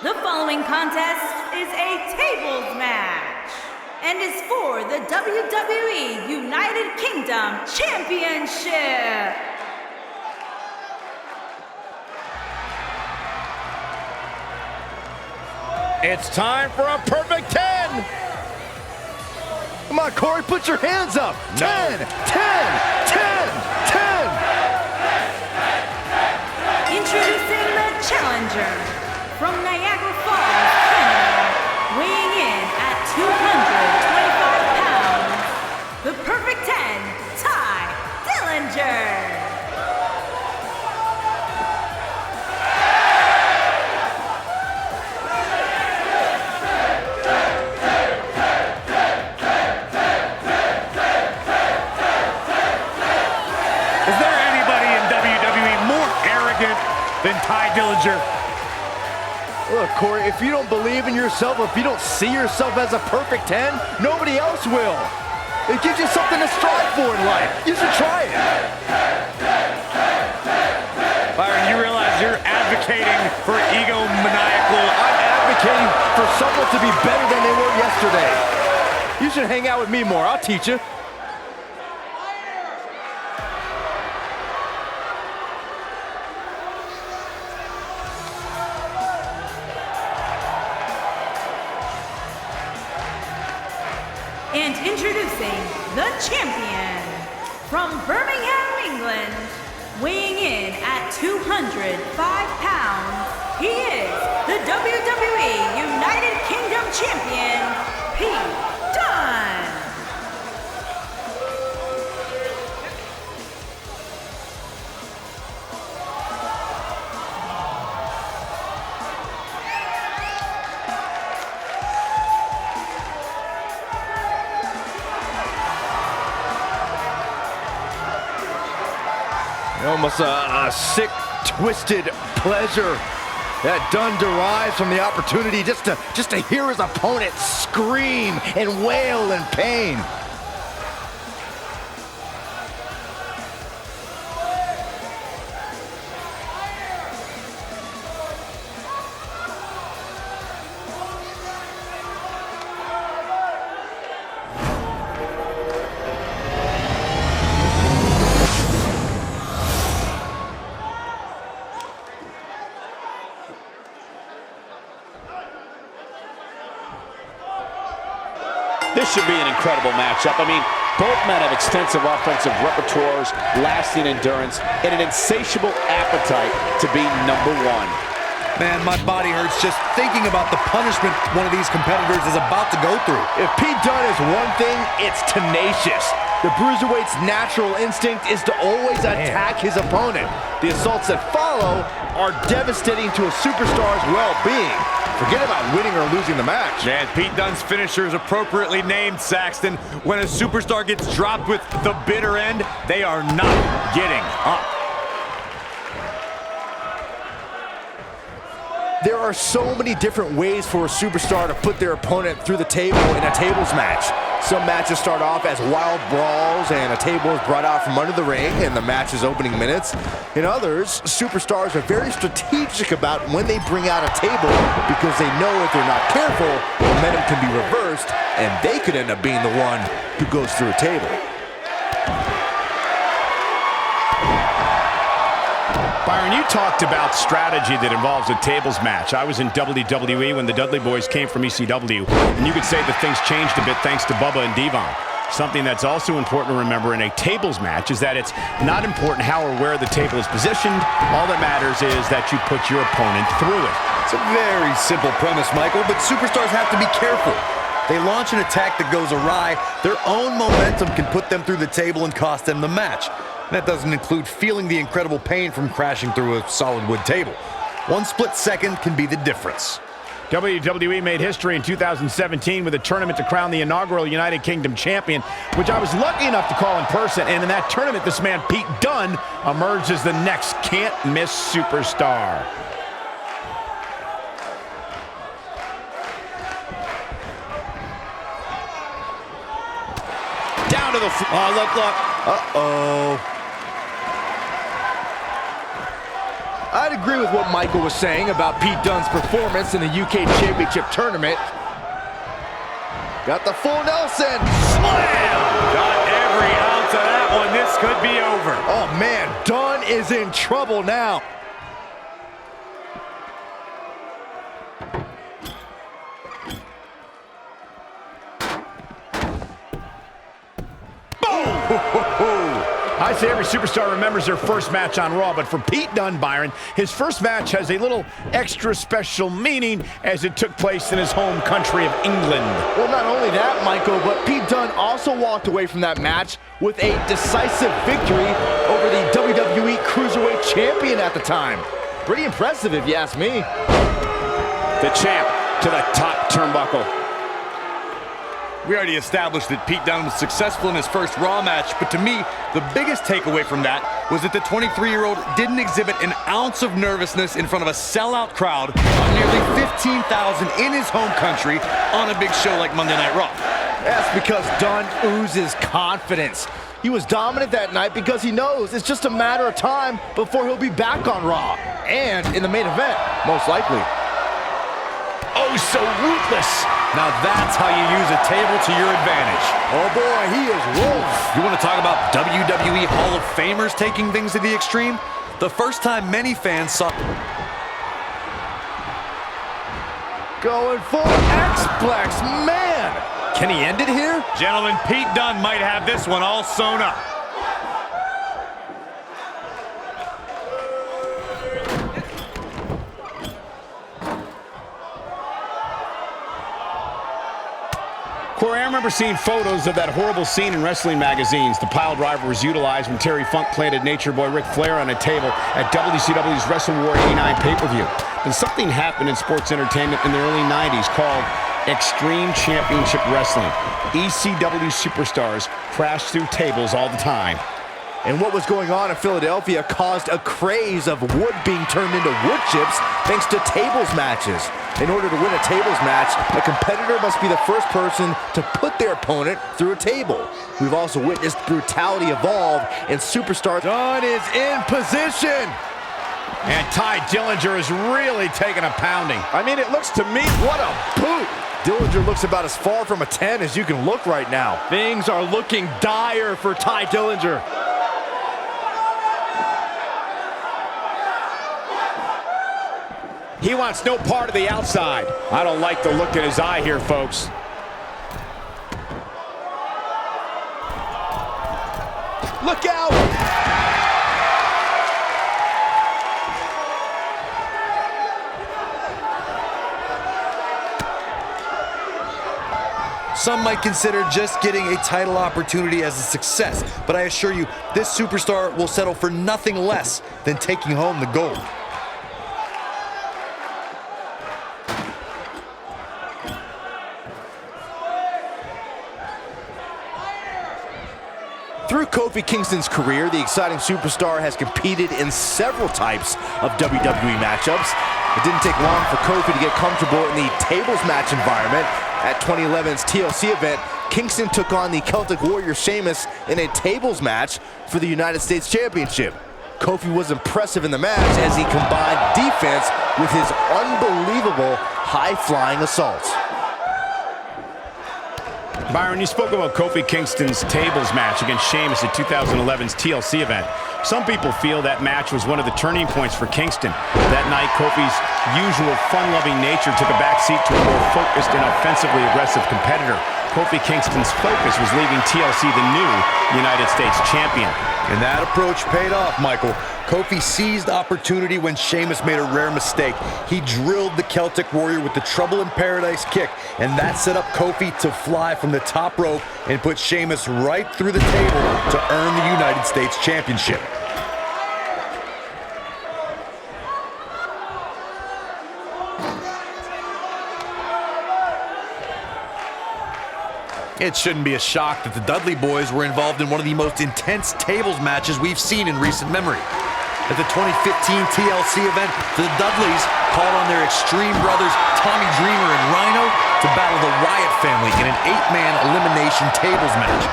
The following contest is a tables match and is for the WWE United Kingdom Championship. It's time for a perfect 10. Come on, Corey, put your hands up. No. 10, 10, 10, 10. Introducing the challenger from Niagara Falls, Canada, weighing in at 225 pounds, the perfect 10, Ty Dillinger. Than Ty Dillinger. Look, Corey, if you don't believe in yourself, or if you don't see yourself as a perfect 10, nobody else will. It gives you something to strive for in life. You should try it. Byron, you realize you're advocating for egomaniacal. I'm advocating for someone to be better than they were yesterday. You should hang out with me more. I'll teach you. And introducing the champion from Birmingham, England, weighing in at 205 pounds, he is the WWE United Kingdom Champion, Pete Dunne. Almost a sick, twisted pleasure that Dunne derives from the opportunity just to hear his opponent scream and wail in pain. This should be an incredible matchup. I mean, both men have extensive offensive repertoires, lasting endurance, and an insatiable appetite to be number one. Man, my body hurts just thinking about the punishment one of these competitors is about to go through. If Pete Dunne is one thing, it's tenacious. The Bruiserweight's natural instinct is to always attack his opponent. The assaults that follow are devastating to a superstar's well-being. Forget about winning or losing the match. Man, Pete Dunne's finisher is appropriately named, Saxton. When a superstar gets dropped with the bitter end, they are not getting up. There are so many different ways for a superstar to put their opponent through the table in a tables match. Some matches start off as wild brawls and a table is brought out from under the ring in the match's opening minutes. In others, superstars are very strategic about when they bring out a table because they know if they're not careful, momentum can be reversed and they could end up being the one who goes through a table. Byron, you talked about strategy that involves a tables match. I was in WWE when the Dudley Boys came from ECW, and you could say that things changed a bit thanks to Bubba and Devon. Something that's also important to remember in a tables match is that it's not important how or where the table is positioned. All that matters is that you put your opponent through it. It's a very simple premise, Michael, but superstars have to be careful. They launch an attack that goes awry, their own momentum can put them through the table and cost them the match. That doesn't include feeling the incredible pain from crashing through a solid wood table. One split second can be the difference. WWE made history in 2017 with a tournament to crown the inaugural United Kingdom champion, which I was lucky enough to call in person. And in that tournament, this man, Pete Dunne, emerged as the next can't-miss superstar. Down to the floor. Oh, look. Uh-oh. I'd agree with what Michael was saying about Pete Dunne's performance in the UK Championship Tournament. Got the full Nelson. Slam! Got every ounce of that one. This could be over. Oh, man, Dunne is in trouble now. I say every superstar remembers their first match on Raw, but for Pete Dunne, Byron, his first match has a little extra special meaning as it took place in his home country of England. Well, not only that, Michael, but Pete Dunne also walked away from that match with a decisive victory over the WWE Cruiserweight Champion at the time. Pretty impressive, if you ask me. The champ to the top turnbuckle. We already established that Pete Dunne was successful in his first Raw match, but to me, the biggest takeaway from that was that the 23-year-old didn't exhibit an ounce of nervousness in front of a sellout crowd of nearly 15,000 in his home country on a big show like Monday Night Raw. That's because Dunne oozes confidence. He was dominant that night because he knows it's just a matter of time before he'll be back on Raw. And in the main event, most likely. Oh, so ruthless. Now that's how you use a table to your advantage. Oh boy, he is rolling. You want to talk about WWE Hall of Famers taking things to the extreme? The first time many fans saw... Going for X-Plex, man! Can he end it here? Gentlemen, Pete Dunne might have this one all sewn up. Corey, I remember seeing photos of that horrible scene in wrestling magazines. The pile driver was utilized when Terry Funk planted Nature Boy Ric Flair on a table at WCW's Wrestle War 89 pay-per-view. Then something happened in sports entertainment in the early 90s called Extreme Championship Wrestling. ECW superstars crashed through tables all the time. And what was going on in Philadelphia caused a craze of wood being turned into wood chips thanks to tables matches. In order to win a tables match, a competitor must be the first person to put their opponent through a table. We've also witnessed brutality evolve and superstar Dunne is in position. And Ty Dillinger is really taking a pounding. I mean, it looks to me, what a boot. Dillinger looks about as far from a 10 as you can look right now. Things are looking dire for Ty Dillinger. He wants no part of the outside. I don't like the look in his eye here, folks. Look out! Some might consider just getting a title opportunity as a success, but I assure you, this superstar will settle for nothing less than taking home the gold. Through Kofi Kingston's career, the exciting superstar has competed in several types of WWE matchups. It didn't take long for Kofi to get comfortable in the tables match environment. At 2011's TLC event, Kingston took on the Celtic Warrior Sheamus in a tables match for the United States Championship. Kofi was impressive in the match as he combined defense with his unbelievable high-flying assaults. Byron, you spoke about Kofi Kingston's tables match against Sheamus at 2011's TLC event. Some people feel that match was one of the turning points for Kingston. That night, Kofi's usual fun-loving nature took a backseat to a more focused and offensively aggressive competitor. Kofi Kingston's focus was leaving TLC the new United States champion. And that approach paid off, Michael. Kofi seized opportunity when Sheamus made a rare mistake. He drilled the Celtic Warrior with the Trouble in Paradise kick, and that set up Kofi to fly from the top rope and put Sheamus right through the table to earn the United States Championship. It shouldn't be a shock that the Dudley Boys were involved in one of the most intense tables matches we've seen in recent memory. At the 2015 TLC event, the Dudleys called on their Extreme brothers Tommy Dreamer and Rhino to battle the Wyatt family in an 8-man elimination tables match.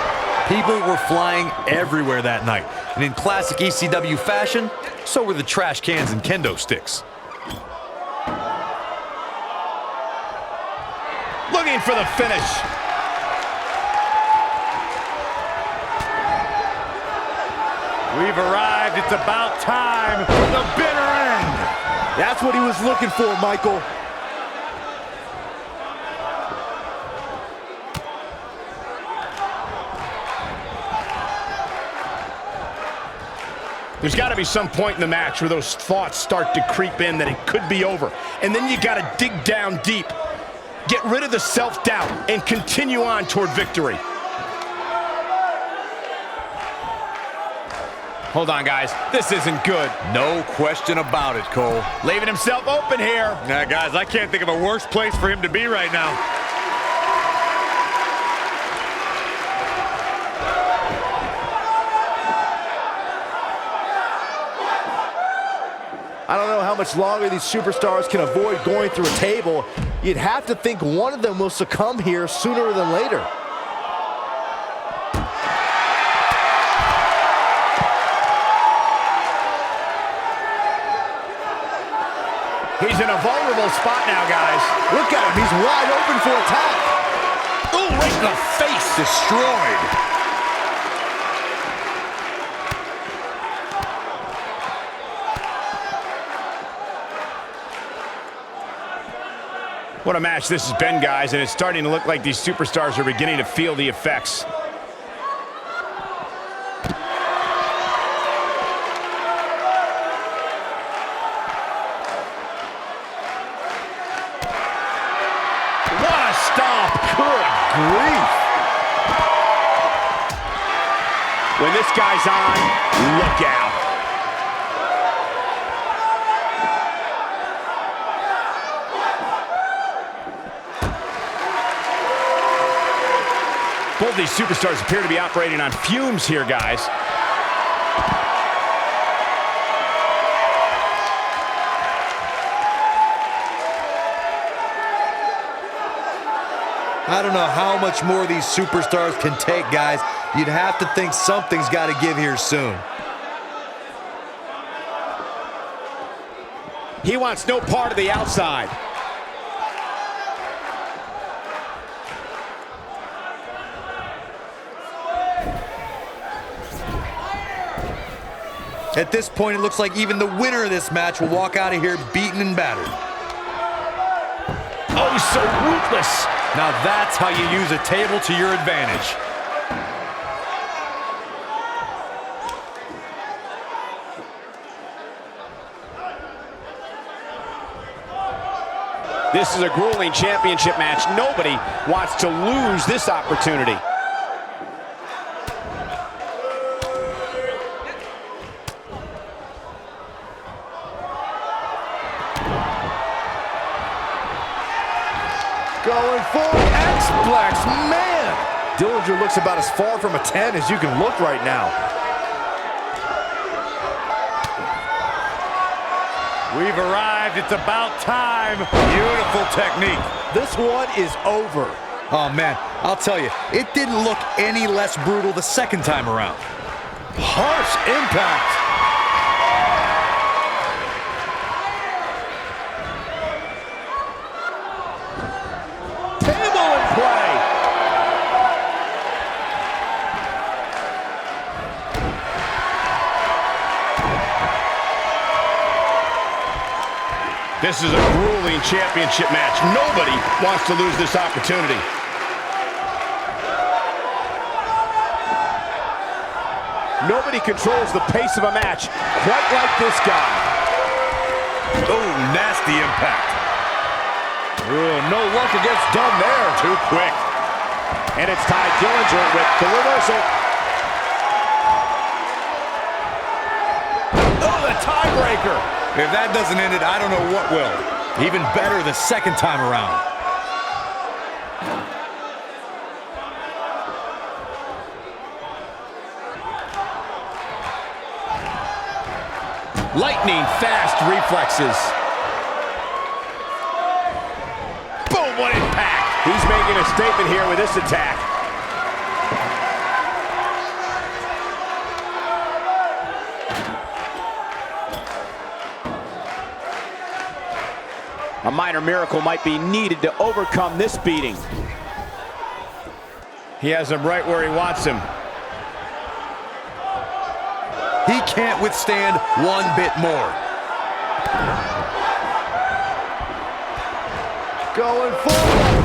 People were flying everywhere that night. And in classic ECW fashion, so were the trash cans and kendo sticks. Looking for the finish. We've arrived. It's about time for the bitter end. That's what he was looking for, Michael. There's got to be some point in the match where those thoughts start to creep in that it could be over. And then you got to dig down deep. Get rid of the self-doubt and continue on toward victory. Hold on, guys. This isn't good. No question about it, Cole. Leaving himself open here. Now, guys, I can't think of a worse place for him to be right now. I don't know how much longer these superstars can avoid going through a table. You'd have to think one of them will succumb here sooner than later. He's in a vulnerable spot now, guys. Look at him. He's wide open for attack. Oh, right in the face. Destroyed. What a match this has been, guys, and it's starting to look like these superstars are beginning to feel the effects. What a stomp! Good grief! When this guy's on, look out. Both these superstars appear to be operating on fumes here, guys. I don't know how much more these superstars can take, guys. You'd have to think something's got to give here soon. He wants no part of the outside. At this point, it looks like even the winner of this match will walk out of here beaten and battered. Oh, he's so ruthless. Now that's how you use a table to your advantage. This is a grueling championship match. Nobody wants to lose this opportunity. Going for X-Plex, man! Dillinger looks about as far from a 10 as you can look right now. We've arrived, it's about time. Beautiful technique. This one is over. Oh man, I'll tell you, it didn't look any less brutal the second time around. Harsh impact. This is a grueling championship match. Nobody wants to lose this opportunity. Nobody controls the pace of a match quite like this guy. Oh, nasty impact. No luck against Dunn there. Too quick. And it's Ty Dillinger with the reversal. Oh, the tiebreaker. If that doesn't end it, I don't know what will. Even better the second time around. Lightning fast reflexes. Boom, what impact. He's making a statement here with this attack. A minor miracle might be needed to overcome this beating. He has him right where he wants him. He can't withstand one bit more. Going forward.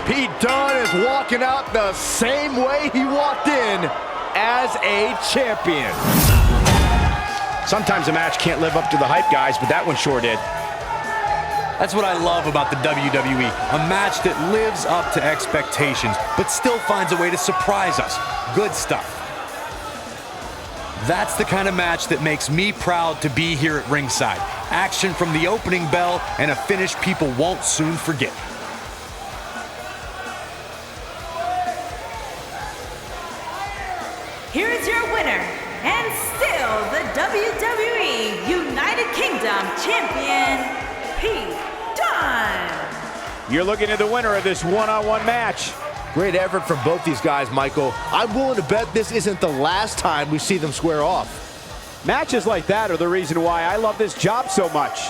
Pete Dunne is walking out the same way he walked in as a champion. Sometimes a match can't live up to the hype, guys, but that one sure did. That's what I love about the WWE. A match that lives up to expectations, but still finds a way to surprise us. Good stuff. That's the kind of match that makes me proud to be here at ringside. Action from the opening bell and a finish people won't soon forget. Here is your winner, and still the WWE United Kingdom Champion, Pete Dunne. You're looking at the winner of this one-on-one match. Great effort from both these guys, Michael. I'm willing to bet this isn't the last time we see them square off. Matches like that are the reason why I love this job so much.